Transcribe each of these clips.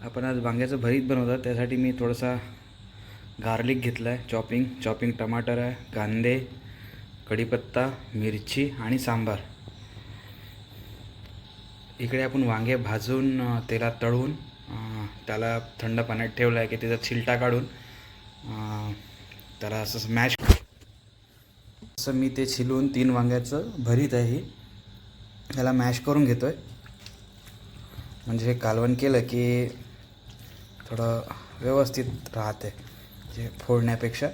आपण आज वांग्याचं भरीत बनवतो. त्यासाठी मी थोडासा गार्लिक घेतला आहे, चॉपिंग टमाटर आहे, कांदे, कढीपत्ता, मिरची आणि सांबार. इकडे आपण वांगे भाजून तेलात तळून त्याला थंड पाण्यात ठेवलं आहे की त्याचा छिलटा काढून त्याला असं स्मॅश. असं मी ते छिलून 3 वांग्याचं भरीत आहे. त्याला मॅश करून घेतो आहे, म्हणजे हे कालवण केलं की थोडं व्यवस्थित राहते जे फोडण्यापेक्षा.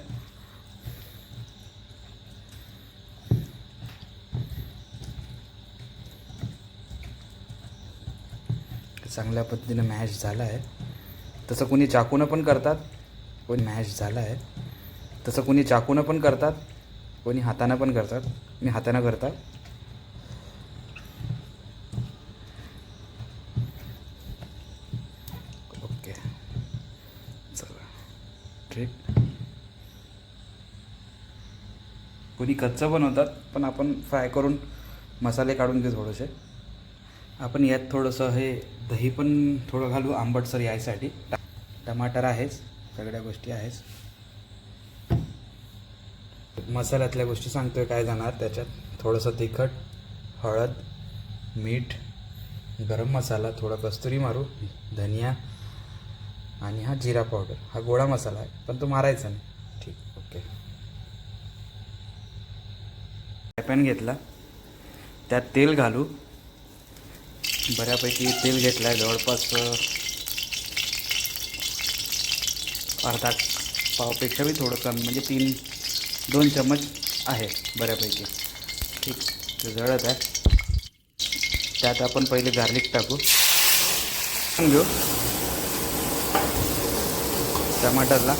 चांगल्या पद्धतीने मॅश झाला आहे. तसं कोणी चाकूनं पण करतात, कोणी मॅश झाला आहे तसं कोणी चाकूनं पण करतात, कोणी हातानं पण करतात. मी हातानं करतात. ओके, चला ठीक. कोणी कच्चं बनवतात, पण आपण फ्राय करून मसाले काढून घेऊ थोडेसे. आपण यात थोडंसं हे दही पण थोडं घालू आंबटसर यायसाठी. टमाटर आहेच, सगळ्या गोष्टी आहेच. मसाल्यातल्या गोष्टी सांगतोय काय जाणार त्याच्यात. थोडंसं तिखट, हळद, मीठ, गरम मसाला, थोडा कस्तुरी मारू, धनिया आणि हा जिरा पावडर. हा गोडा मसाला आहे पण तो मारायचा नाही. ठीक, ओके. पॅन घेतला, त्यात तेल घालू. बऱ्यापैकी तेल घेतलं आहे, जवळपास अर्धा पावपेक्षा बी थोडं कमी, म्हणजे 2 चम्मच आहे बऱ्यापैकी. ठीक, ते जळत आहे. त्यात आपण पहिले गार्लिक टाकू, घेऊ टमाटरला.